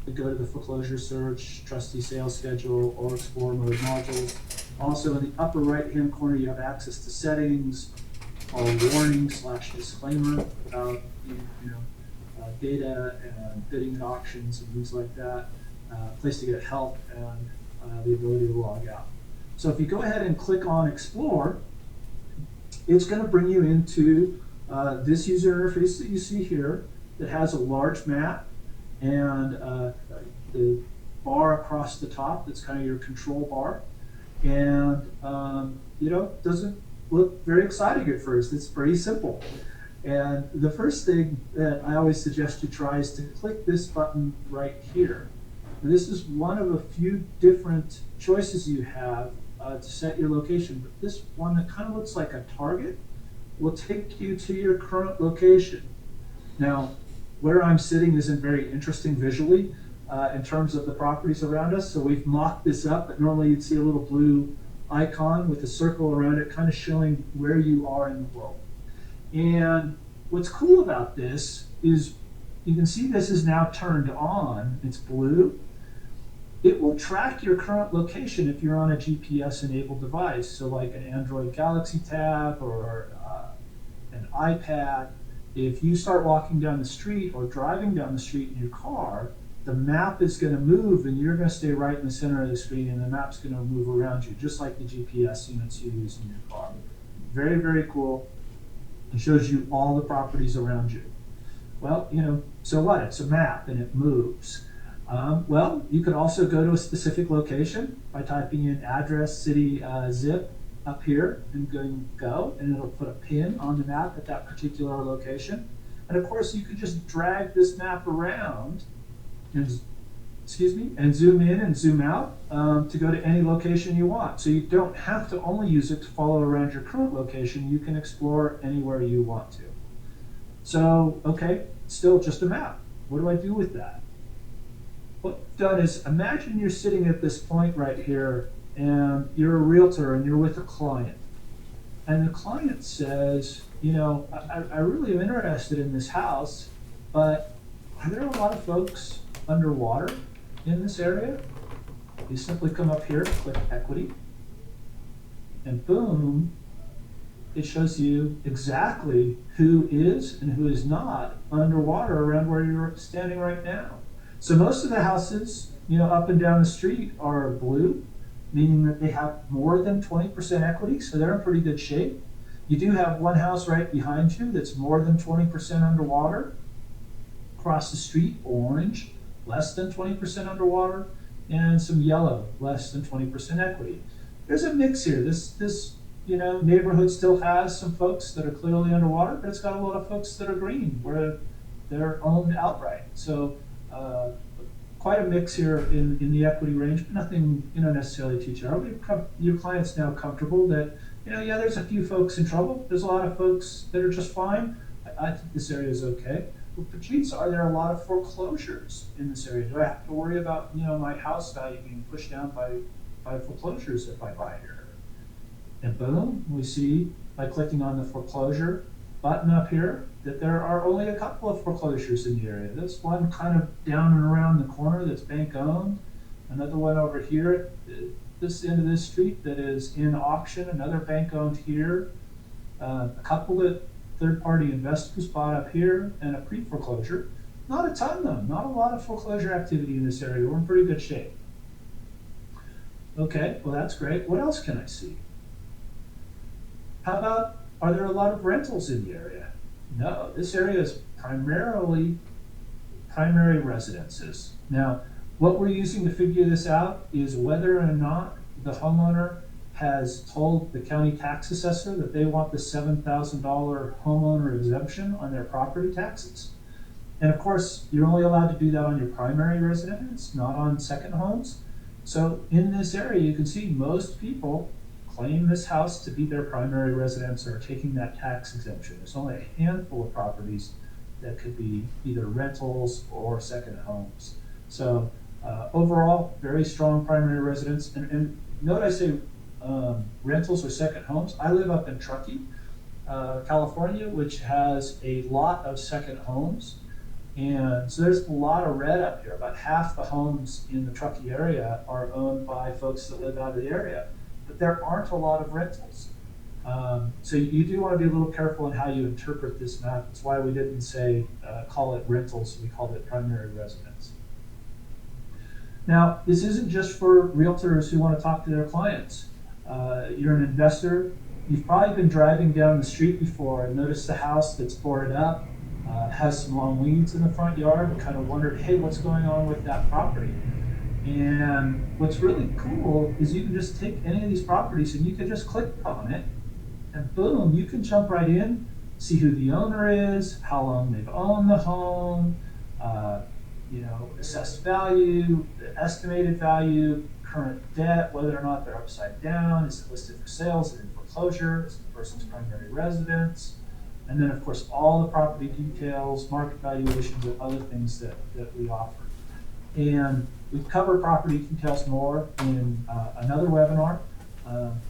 to go to the foreclosure search, trustee sales schedule, or explore mode modules. Also in the upper right-hand corner, you have access to settings, or warning / disclaimer about data and bidding at auctions and things like that. Place to get help and the ability to log out. So if you go ahead and click on Explore, it's going to bring you into this user interface that you see here that has a large map and the bar across the top that's kind of your control bar. And doesn't look very exciting at first. It's pretty simple. And the first thing that I always suggest you try is to click this button right here. And this is one of a few different choices you have to set your location. But this one that kind of looks like a target will take you to your current location. Now, where I'm sitting isn't very interesting visually in terms of the properties around us, so we've mocked this up, but normally you'd see a little blue icon with a circle around it kind of showing where you are in the world. And what's cool about this is you can see this is now turned on, it's blue. It will track your current location if you're on a GPS enabled device, so like an Android Galaxy Tab or an iPad. If you start walking down the street or driving down the street in your car, the map is going to move and you're going to stay right in the center of the screen, and the map's going to move around you, just like the GPS units you use in your car. Very, very cool. It shows you all the properties around you. Well, so what? It's a map and it moves. Well, you could also go to a specific location by typing in address, city, zip up here and go, and it'll put a pin on the map at that particular location. And of course, you could just drag this map around and zoom in and zoom out to go to any location you want. So you don't have to only use it to follow around your current location. You can explore anywhere you want to. So, okay, still just a map. What do I do with that? What I've done is, imagine you're sitting at this point right here and you're a realtor and you're with a client. And the client says, I really am interested in this house, but are there a lot of folks underwater in this area? You simply come up here, click equity, and boom, it shows you exactly who is and who is not underwater around where you're standing right now. So most of the houses, up and down the street are blue, meaning that they have more than 20% equity, so they're in pretty good shape. You do have one house right behind you that's more than 20% underwater. Across the street, orange, less than 20% underwater, and some yellow, less than 20% equity. There's a mix here. This neighborhood still has some folks that are clearly underwater, but it's got a lot of folks that are green, where they're owned outright. So quite a mix here in the equity range, but nothing necessarily too terrible. Your client's now comfortable that there's a few folks in trouble. There's a lot of folks that are just fine. I think this area is okay. But geez, are there a lot of foreclosures in this area? Do I have to worry about my house value being pushed down by foreclosures if I buy here? And boom, we see by clicking on the foreclosure button up here that there are only a couple of foreclosures in the area. This one kind of down and around the corner that's bank owned, another one over here at this end of this street that is in auction, another bank owned here, a couple that third-party investors bought up here, and a pre-foreclosure. Not a ton though, not a lot of foreclosure activity in this area. We're in pretty good shape. Okay, well that's great. What else can I see? How about, are there a lot of rentals in the area? No, this area is primarily primary residences. Now, what we're using to figure this out is whether or not the homeowner has told the county tax assessor that they want the $7,000 homeowner exemption on their property taxes. And of course, you're only allowed to do that on your primary residence, not on second homes. So in this area, you can see most people claim this house to be their primary residence or are taking that tax exemption. There's only a handful of properties that could be either rentals or second homes. So overall, very strong primary residence. And note I say rentals or second homes. I live up in Truckee, California, which has a lot of second homes. And so there's a lot of red up here. About half the homes in the Truckee area are owned by folks that live out of the area, but there aren't a lot of rentals. So you do want to be a little careful in how you interpret this map. That's why we didn't say call it rentals, we called it primary residence. Now, this isn't just for realtors who want to talk to their clients. You're an investor. You've probably been driving down the street before and noticed a house that's boarded up, has some long weeds in the front yard, and kind of wondered, hey, what's going on with that property? And what's really cool is you can just take any of these properties and you can just click on it, and boom, you can jump right in, see who the owner is, how long they've owned the home, assessed value, the estimated value, current debt, whether or not they're upside down, is it listed for sale, is it in foreclosure, is it the person's primary residence, and then of course all the property details, market valuations, and other things that we offer. And we cover property details more in another webinar,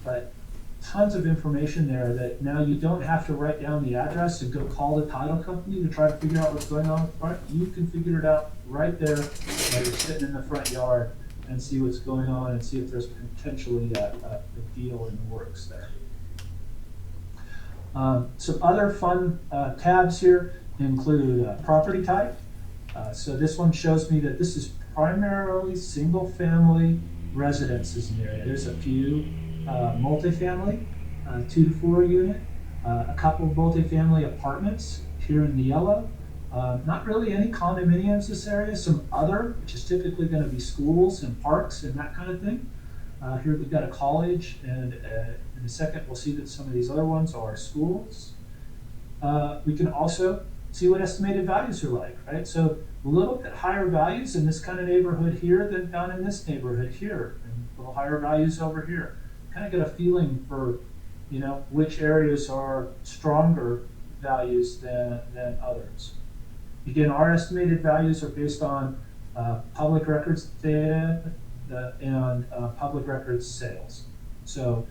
but tons of information there that now you don't have to write down the address and go call the title company to try to figure out what's going on with the front. You can figure it out right there while you're sitting in the front yard and see what's going on and see if there's potentially a deal in the works there. Some other fun tabs here include property type. So this one shows me that this is primarily single family residences in the area. There's a few multifamily, 2 to 4 unit, a couple of multifamily apartments here in the yellow. Not really any condominiums this area, some other, which is typically going to be schools and parks and that kind of thing. Here we've got a college, and in a second we'll see that some of these other ones are schools. We can also see what estimated values are like, right? So a little bit higher values in this kind of neighborhood here than down in this neighborhood here, and a little higher values over here. Kind of get a feeling for, which areas are stronger values than others. Again, our estimated values are based on public records data and public records sales. So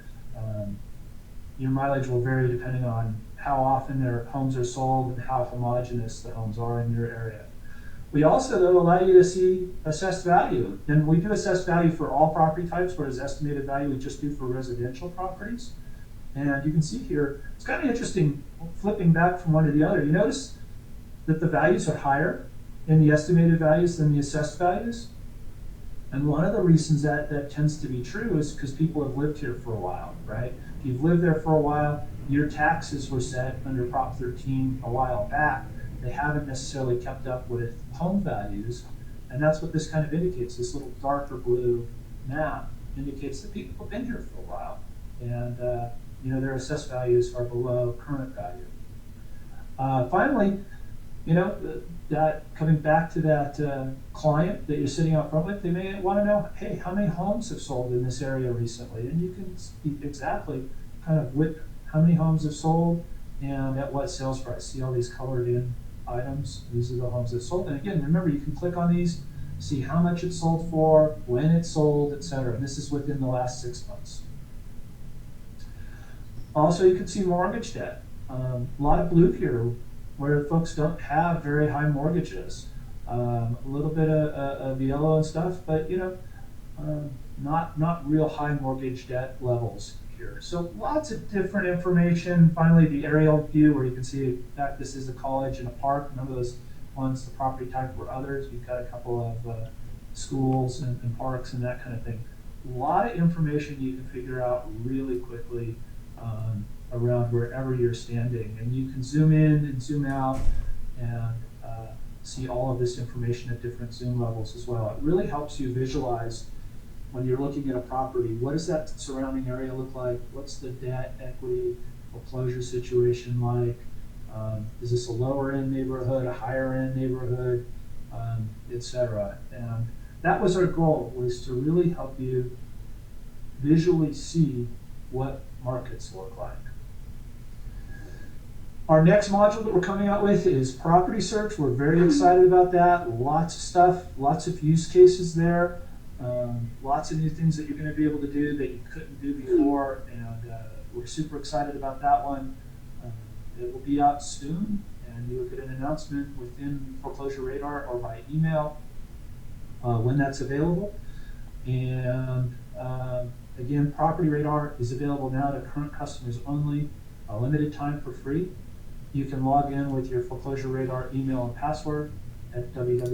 your mileage will vary depending on how often their homes are sold and how homogeneous the homes are in your area. We also, though, allow you to see assessed value. And we do assessed value for all property types, whereas estimated value we just do for residential properties. And you can see here, it's kind of interesting flipping back from one to the other. You notice that the values are higher in the estimated values than the assessed values. And one of the reasons that tends to be true is because people have lived here for a while, right? If you've lived there for a while, your taxes were set under Prop 13 a while back. They haven't necessarily kept up with home values, and that's what this kind of indicates. This little darker blue map indicates that people have been here for a while, and their assessed values are below current value. Finally, that coming back to that client that you're sitting out front with, they may want to know, hey, how many homes have sold in this area recently? And you can see exactly kind of how many homes have sold and at what sales price. See all these colored in items? These are the homes that sold. And again, remember, you can click on these, see how much it sold for, when it sold, etc. And this is within the last 6 months. Also, you can see mortgage debt. A lot of blue here where folks don't have very high mortgages. A little bit of yellow and stuff, but not real high mortgage debt levels here. So lots of different information. Finally, the aerial view where you can see, in fact, this is a college and a park. None of those ones, the property type, were others. We've got a couple of schools and parks and that kind of thing. A lot of information you can figure out really quickly around wherever you're standing. And you can zoom in and zoom out and see all of this information at different zoom levels as well. It really helps you visualize when you're looking at a property. What does that surrounding area look like? What's the debt, equity, foreclosure situation like? Is this a lower end neighborhood, a higher end neighborhood, etc. And that was our goal, was to really help you visually see what markets look like. Our next module that we're coming out with is property search. We're very excited about that. Lots of stuff, lots of use cases there. Lots of new things that you're going to be able to do that you couldn't do before, and we're super excited about that one. It will be out soon, and you'll get an announcement within Foreclosure Radar or by email when that's available. And again, Property Radar is available now to current customers only, a limited time for free. You can log in with your Foreclosure Radar email and password at www